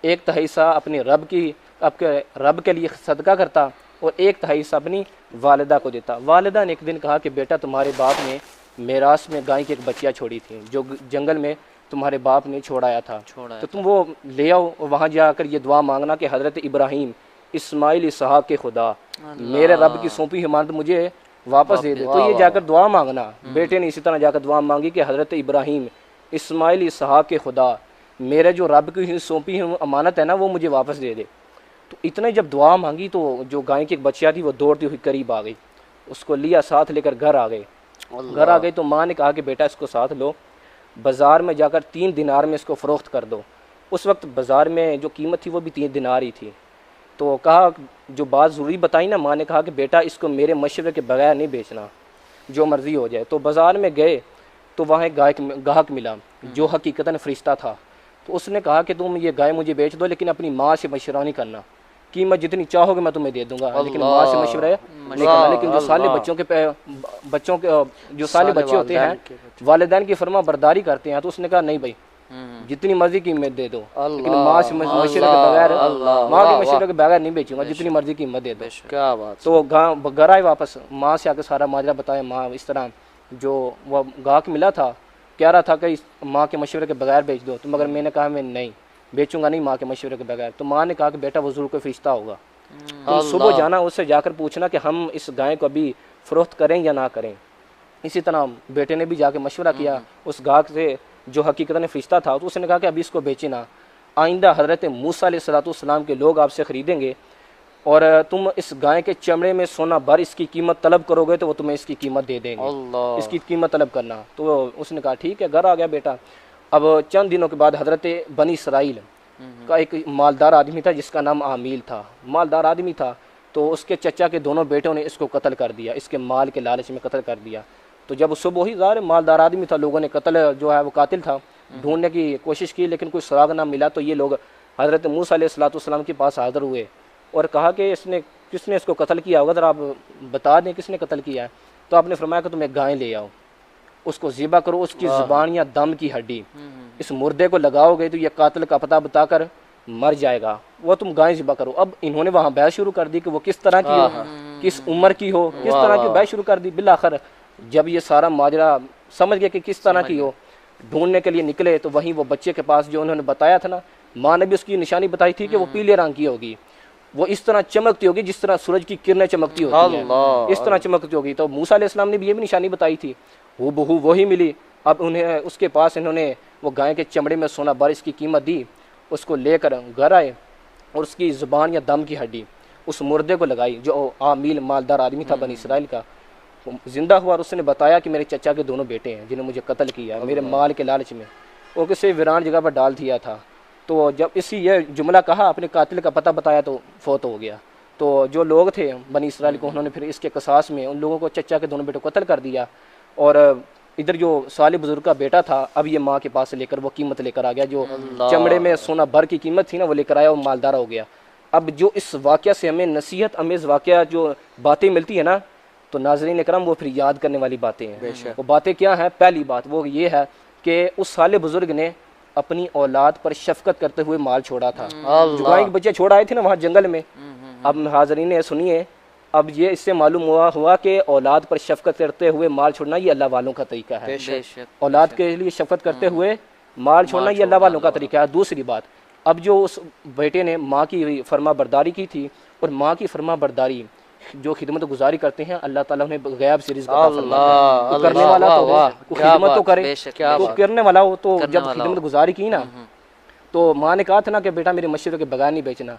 1/3 حصہ اپنے رب کے لیے صدقہ کرتا، اور 1/3 حصہ اپنی والدہ کو دیتا۔ والدہ نے ایک دن کہا کہ بیٹا، تمہارے باپ نے میراث میں گائے کی ایک بچیا چھوڑی تھی جو جنگل میں تمہارے باپ نے چھوڑایا تھا، تو تم وہ لے آؤ، اور وہاں جا کر یہ دعا مانگنا کہ حضرت ابراہیم اسماعیل اسحاق کے خدا، میرے رب کی سونپی امانت مجھے واپس دے دے۔ تو یہ جا کر دعا مانگنا، بیٹے نے اسی طرح جا کر دعا مانگی کہ حضرت ابراہیم اسماعیل اسحاق کے خدا، میرے جو رب کی سونپی امانت ہے نا وہ مجھے واپس دے دے۔ تو اتنے جب دعا مانگی تو جو گائے کی ایک بچیا تھی وہ دوڑتی ہوئی قریب آ گئی، اس کو لیا ساتھ لے کر گھر آ گئے۔ گھر آ گئی تو ماں نے کہا کہ بیٹا اس کو ساتھ لو، بازار میں جا کر 3 دینار میں اس کو فروخت کر دو۔ اس وقت بازار میں جو قیمت تھی وہ بھی 3 دینار ہی تھی۔ تو کہا، جو بات ضروری بتائی نا، ماں نے کہا کہ بیٹا اس کو میرے مشورے کے بغیر نہیں بیچنا، جو مرضی ہو جائے۔ تو بازار میں گئے تو وہاں ایک گاہک ملا جو حقیقتاً فرشتہ تھا، تو اس نے کہا کہ تم یہ گائے مجھے بیچ دو، لیکن اپنی ماں سے مشورہ نہیں کرنا، قیمت جتنی چاہو گے میں تمہیں دے دوں گا، لیکن ماں سے مشورہ نہیں کرنا۔ لیکن جو سالے بچوں کے جو سالے بچے ہوتے ہیں والدین کی فرما برداری کرتے ہیں، تو اس نے کہا نہیں بھائی، جتنی مرضی قیمت دے دو، لیکن ماں سے مشورے کے بغیر، ماں کے مشورے کے بغیر نہیں بیچوں گا، جتنی مرضی قیمت دے دو۔
کیا بات!
تو گھر آئے واپس، ماں سے آ کے سارا ماجرا بتایا۔ ماں اس طرح جو وہ گاہک ملا تھا کہہ رہا تھا کہ ماں کے مشورے کے بغیر بیچ دو، تو مگر میں نے کہا میں نہیں بیچوں گا، نہیں ماں کے مشورے کے بغیر۔ تو ماں نے کہا کہ بیٹا وہ ضرور کوئی فرشتہ ہوگا، تم صبح جانا اس سے جا کر پوچھنا کہ ہم اس گائے کو ابھی فروخت کریں یا نہ کریں۔ اسی طرح بیٹے نے بھی جا کے مشورہ کیا اس گاہک سے جو حقیقت میں فرشتہ تھا، تو اس نے کہا کہ ابھی اس کو بیچے نہ، آئندہ حضرت موسیٰ علیہ السلام کے لوگ آپ سے خریدیں گے، اور تم اس گائے کے چمڑے میں سونا بھر اس کی قیمت طلب کرو گے تو وہ تمہیں اس کی قیمت دے دیں گے، اس کی قیمت طلب کرنا۔ تو اس نے کہا ٹھیک ہے، گھر آ گیا بیٹا۔ اب چند دنوں کے بعد حضرت بنی اسرائیل کا ایک مالدار آدمی تھا جس کا نام عامیل تھا، مالدار آدمی تھا، تو اس کے چچا کے دونوں بیٹوں نے اس کو قتل کر دیا، اس کے مال کے لالچ میں قتل کر دیا۔ تو جب صبح ہی ظاہر مالدار آدمی تھا، لوگوں نے قتل جو ہے وہ قاتل تھا ڈھونڈنے کی کوشش کی، لیکن کوئی سراغ نہ ملا، تو یہ لوگ حضرت موسیٰ علیہ السلام کے پاس حاضر ہوئے اور کہا کہ کس نے اس کو قتل کیا ہوگا، ذرا آپ بتا دیں کس نے قتل کیا ہے۔ تو آپ نے فرمایا کہ تم ایک گائے لے آؤ، اس کو ذبح کرو، اس کی زبان یا دم کی ہڈی اس مردے کو لگاؤ گے تو یہ قاتل کا پتہ بتا کر مر جائے گا، وہ تم گائے ذبح کرو۔ اب انہوں نے وہاں بحث شروع کر دی کہ وہ کس طرح کی ہو، کس عمر کی ہو، کس طرح کی بحث شروع کر دی۔ بالآخر جب یہ سارا ماجرا سمجھ گئے کہ کس طرح کی ہو، ڈھونڈنے کے لیے نکلے تو وہیں وہ بچے کے پاس جو انہوں نے بتایا تھا نا، ماں نے بھی اس کی نشانی بتائی تھی کہ وہ پیلے رنگ کی ہوگی، وہ اس طرح چمکتی ہوگی جس طرح سورج کی کرنیں چمکتی ہوتی ہیں، اس طرح چمکتی ہوگی۔ تو موسیٰ علیہ السلام نے بھی یہ بھی نشانی بتائی تھی، وہ بہو وہی ملی۔ اب انہیں اس کے پاس انہوں نے وہ گائے کے چمڑے میں سونا بار اس کی قیمت دی، اس کو لے کر گھر آئے اور اس کی زبان یا دم کی ہڈی اس مردے کو لگائی جو عامل مالدار آدمی تھا بنی اسرائیل کا، زندہ ہوا اور اس نے بتایا کہ میرے چچا کے دونوں بیٹے ہیں جنہوں نے مجھے قتل کیا میرے مال کے لالچ میں، اور کسی ویران جگہ پر ڈال دیا تھا۔ تو جب اسی یہ جملہ کہا، اپنے قاتل کا پتہ بتایا تو فوت ہو گیا۔ تو جو لوگ تھے بنی اسرائیل کو، انہوں نے پھر اس کے قصاص میں ان لوگوں کو چچا کے دونوں بیٹوں کو قتل کر دیا، اور ادھر جو صالح بزرگ کا بیٹا تھا اب یہ ماں کے پاس سے لے کر وہ قیمت لے کر آ گیا، جو چمڑے میں سونا بھر کی قیمت تھی نا وہ لے کر آیا، وہ مالدار ہو گیا۔ اب جو اس واقعہ سے ہمیں نصیحت امیز واقعہ جو باتیں ملتی ہیں نا، تو ناظرین اکرام وہ پھر یاد کرنے والی باتیں ہیں۔ وہ باتیں کیا ہیں؟ پہلی بات وہ یہ ہے کہ اس صالح بزرگ نے اپنی اولاد پر شفقت کرتے ہوئے مال چھوڑا تھا، جو گائے کے بچے چھوڑ آئے تھے نا وہاں جنگل میں۔ اب حاضرین سنیے، اب یہ اس سے معلوم ہوا کہ اولاد پر شفقت کرتے ہوئے مال چھوڑنا یہ اللہ والوں کا طریقہ ہے، اولاد کے لیے شفقت کرتے ہوئے مال چھوڑنا یہ اللہ والوں کا طریقہ ہے۔ دوسری بات، اب جو اس بیٹے نے ماں کی فرما برداری کی تھی، اور ماں کی فرما برداری جو خدمت گزاری کرتے ہیں اللہ تعالیٰ نے غیب سے رزق عطا فرماتا ہے۔ تو کرنے والا تو خدمت تو کرے، تو کرنے والا ہو تو جب خدمت گزاری کی نا، تو ماں نے کہا تھا نا کہ بیٹا میرے مشورے کے بغیر نہیں بیچنا،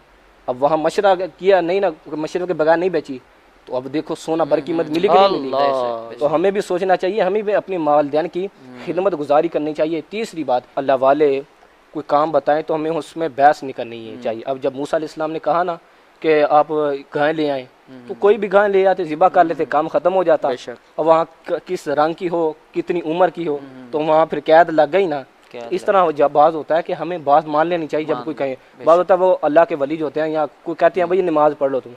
اب وہاں مشورہ کیا نہیں نا، مشورے کے بغیر نہیں بیچی، تو اب دیکھو سونا بھر قیمت ملی کہ نہیں ملی۔ تو ہمیں بھی سوچنا چاہیے، ہمیں بھی اپنے والدین کی خدمت گزاری کرنی چاہیے۔ تیسری بات، اللہ والے کوئی کام بتائیں تو ہمیں اس میں بحث نہیں کرنی چاہیے۔ اب جب موسیٰ علیہ السلام نے کہا نا کہ آپ گائے لے آئیں، تو کوئی بھی گائے لے آتے، ذبح کر لیتے، کام ختم ہو جاتا۔ اور وہاں کس رنگ کی ہو، کتنی عمر کی ہو، تو وہاں پھر قید لگ گئی نا۔ اس طرح جب بعض ہوتا ہے کہ ہمیں بات مان لینی چاہیے جب کوئی کہے، بعض ہوتا ہے وہ اللہ کے ولی جو ہوتے ہیں، یا کوئی کہتے ہیں بھائی نماز پڑھ لو تم،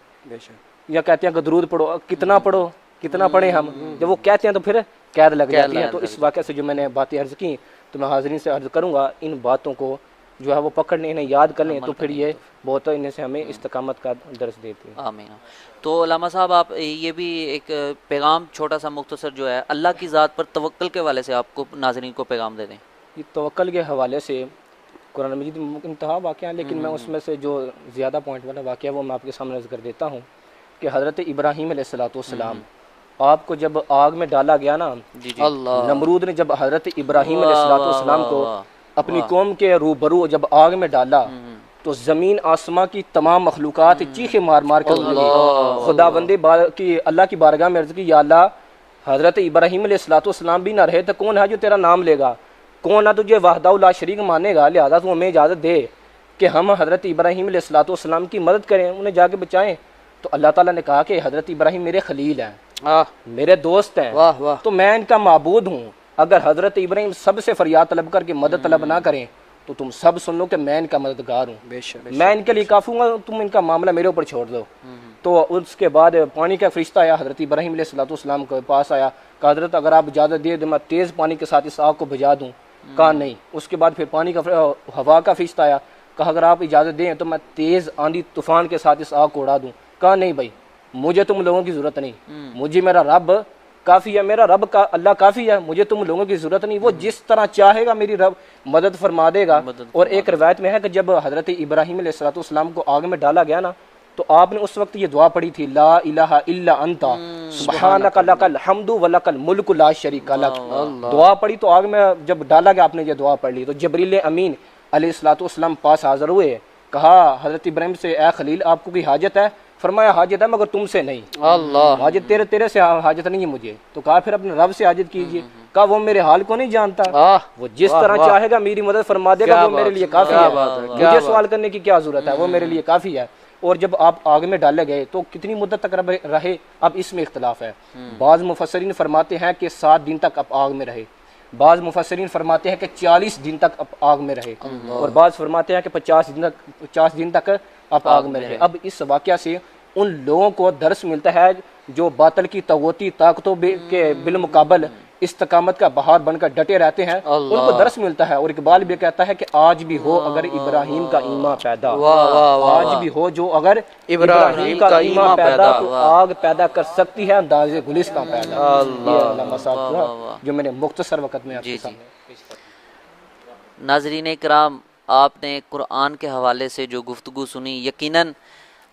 یا کہتے ہیں کہ درود پڑھو، کتنا پڑھو، کتنا پڑھیں ہم، جب وہ کہتے ہیں تو پھر قید لگ جاتی ہے۔ تو اس واقعے سے جو میں نے باتیں عرض کی تو میں حاضرین سے عرض کروں گا ان باتوں کو جو ہے وہ پکڑنے، انہیں یاد کرنے، تو پھر یہ بہت انہیں سے ہمیں استقامت کا درس دیتی ہے۔
آمین۔ تو علامہ صاحب آپ یہ بھی ایک پیغام چھوٹا سا مختصر جو ہے اللہ کی ذات پر توکل کے حوالے سے آپ کو ناظرین کو پیغام دے دیں۔
یہ توکل کے حوالے سے قرآن مجید انتہا واقعہ ہے، لیکن میں اس میں سے جو زیادہ پوائنٹ والا واقعہ وہ میں آپ کے سامنے عرض کر دیتا ہوں کہ حضرت ابراہیم علیہ السلام آپ کو جب آگ میں ڈالا گیا نا، نمرود نے جب حضرت ابراہیم علیہ السلام کو اپنی قوم کے روبرو جب آگ میں ڈالا تو زمین آسماں کی تمام مخلوقات چیخیں مار مار کر لگی۔ خدا بندے کی اللہ کی بارگاہ میں عرض کی، یا اللہ حضرت ابراہیم علیہ السلام بھی نہ رہے تو کون ہے جو تیرا نام لے گا، کون ہے تجھے وحدہ لا شریک مانے گا، لہذا تو ہمیں اجازت دے کہ ہم حضرت ابراہیم علیہ السلام کی مدد کریں، انہیں جا کے بچائیں۔ تو اللہ تعالیٰ نے کہا کہ حضرت ابراہیم میرے خلیل ہیں، میرے دوست ہیں، تو میں ان کا معبود ہوں۔ اگر حضرت ابراہیم سب سے فریاد طلب کر کے مدد طلب نہ کریں تو تم سب سن لو کہ میں ان کا مددگار ہوں، میں ان کے لیے کافی ہوں گا، تم ان کا معاملہ میرے اوپر چھوڑ دو۔ تو اس کے بعد پانی کا فرشتہ آیا حضرت ابراہیم علیہ السلام کے پاس آیا، کہا حضرت اگر آپ اجازت دے میں تیز پانی کے ساتھ اس آگ کو بجھا دوں، کہا نہیں۔ اس کے بعد پھر پانی کا ہوا کا فرشتہ آیا، کہا اگر آپ اجازت دیں تو میں تیز آندھی طوفان کے ساتھ اس آگ کو اڑا دوں، کہا نہیں بھائی مجھے تم لوگوں کی ضرورت نہیں، مجھے میرا رب کافی ہے، میرا رب کا اللہ کافی ہے، مجھے تم لوگوں کی ضرورت نہیں، وہ جس طرح چاہے گا میری رب مدد فرما دے گا۔ اور ایک روایت میں ہے کہ جب حضرت ابراہیم علیہ السلام کو آگ میں ڈالا گیا نا تو آپ نے اس وقت یہ دعا پڑھی تھی، لا الہ الا انت سبحانک لک الحمد ولک الملک لا شریک لک، دعا پڑھی۔ تو آگ میں جب ڈالا گیا آپ نے یہ دعا پڑھ لی، تو جبریل امین علیہ السلام پاس حاضر ہوئے، کہا حضرت ابراہیم سے اے خلیل آپ کو کوئی حاجت ہے؟ فرمایا حاجت ہے مگر تم سے نہیں، حاجت تیرے سے حاجت نہیں ہے مجھے۔ تو کہا پھر اپنے رب سے حاجت کیجیے، کہا وہ میرے حال کو نہیں جانتا، وہ جس طرح چاہے گا میری مدد فرما دے گا، وہ میرے لیے کافی ہے، مجھے سوال کرنے کی کیا ضرورت ہے، وہ میرے لیے کافی ہے۔ اور جب آپ آگ میں ڈالے گئے تو کتنی مدت تک رہے، اب اس میں اختلاف ہے۔ بعض مفسرین فرماتے ہیں کہ 7 دن تک آپ آگ میں رہے، بعض مفسرین فرماتے ہیں کہ 40 دن تک آپ آگ میں رہے، اور بعض فرماتے ہیں کہ 50 دن تک آپ آگ میں رہے۔ اب اس واقعہ سے ان لوگوں کو درس ملتا ہے جو باطل کی طاغوتی طاقتوں کے بالمقابل استقامت کا بہار بن کر ڈٹے رہتے ہیں، ان کو درس ملتا ہے۔ اور اقبال بھی کہتا ہے کہ آج بھی ہو اگر ابراہیم کا ایمان پیدا، آج بھی ہو جو اگر ابراہیم کا ایمان پیدا تو آگ پیدا کر سکتی ہے انداز گلستاں پیدا۔ یہ علامہ صاحب کا جو میں نے مختصر وقت میں آپ کے سامنے پیش کیا۔
ناظرین اکرام، آپ نے قرآن کے حوالے سے جو گفتگو سنی، یقیناً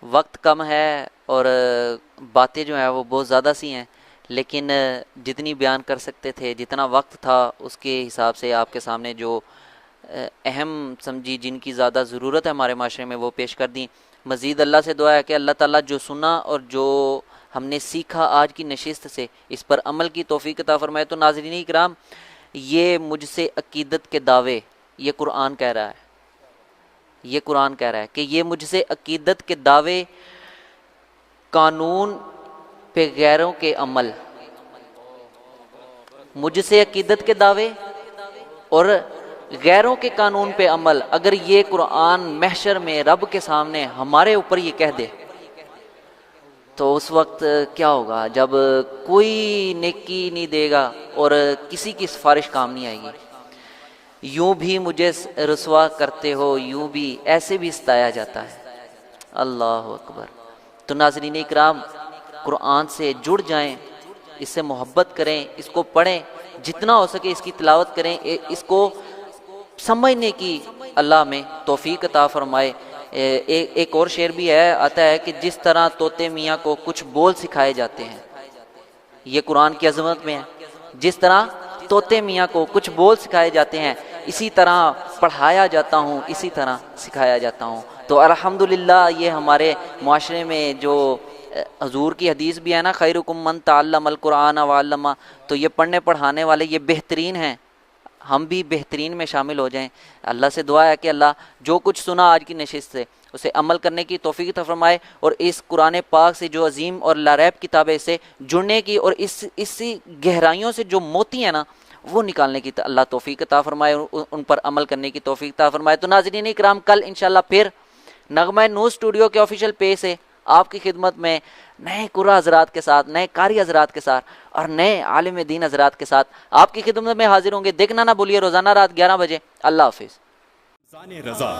وقت کم ہے اور باتیں جو ہیں وہ بہت زیادہ سی ہیں، لیکن جتنی بیان کر سکتے تھے، جتنا وقت تھا اس کے حساب سے آپ کے سامنے جو اہم سمجھی، جن کی زیادہ ضرورت ہے ہمارے معاشرے میں، وہ پیش کر دیں۔ مزید اللہ سے دعا ہے کہ اللہ تعالیٰ جو سنا اور جو ہم نے سیکھا آج کی نشست سے، اس پر عمل کی توفیق عطا فرمائے۔ تو ناظرین اکرام، یہ مجھ سے عقیدت کے دعوے، یہ قرآن کہہ رہا ہے، یہ قرآن کہہ رہا ہے کہ یہ مجھ سے عقیدت کے دعوے، قانون پہ غیروں کے عمل، مجھ سے عقیدت کے دعوے اور غیروں کے قانون پہ عمل، اگر یہ قرآن محشر میں رب کے سامنے ہمارے اوپر یہ کہہ دے تو اس وقت کیا ہوگا، جب کوئی نیکی نہیں دے گا اور کسی کی سفارش کام نہیں آئے گی۔ یوں بھی مجھے رسوا کرتے ہو، یوں بھی ایسے بھی ستایا جاتا ہے۔ اللہ اکبر۔ تو ناظرین اکرام، قرآن سے جڑ جائیں، اس سے محبت کریں، اس کو پڑھیں، جتنا ہو سکے اس کی تلاوت کریں، اس کو سمجھنے کی اللہ میں توفیق عطا فرمائے۔ ایک اور شعر بھی ہے، آتا ہے کہ جس طرح طوطے میاں کو کچھ بول سکھائے جاتے ہیں، یہ قرآن کی عظمت میں ہے، جس طرح طوطے میاں کو کچھ بول سکھائے جاتے ہیں، اسی طرح پڑھایا جاتا ہوں، اسی طرح سکھایا جاتا ہوں۔ تو الحمدللہ یہ ہمارے معاشرے میں جو حضور کی حدیث بھی ہے نا، خیرکم من تعلم القرآن وعلمہ، تو یہ پڑھنے پڑھانے والے یہ بہترین ہیں، ہم بھی بہترین میں شامل ہو جائیں۔ اللہ سے دعا ہے کہ اللہ جو کچھ سنا آج کی نشست سے اسے عمل کرنے کی توفیق عطا فرمائے، اور اس قرآن پاک سے جو عظیم اور لاریب کتاب ہے اسے جڑنے کی، اور اسی گہرائیوں سے جو موتی ہیں نا وہ نکالنے کی اللہ توفیق عطا فرمائے، ان پر عمل کرنے کی توفیق عطا فرمائے۔ تو ناظرین اکرام، کل انشاءاللہ پھر نغمہ نور اسٹوڈیو کے آفیشیل پیج سے آپ کی خدمت میں نئے قرآن حضرات کے ساتھ، نئے قاری حضرات کے ساتھ اور نئے عالم دین حضرات کے ساتھ آپ کی خدمت میں حاضر ہوں گے۔ دیکھنا نہ بھولیے روزانہ رات 11 بجے۔ اللہ حافظ۔
رضا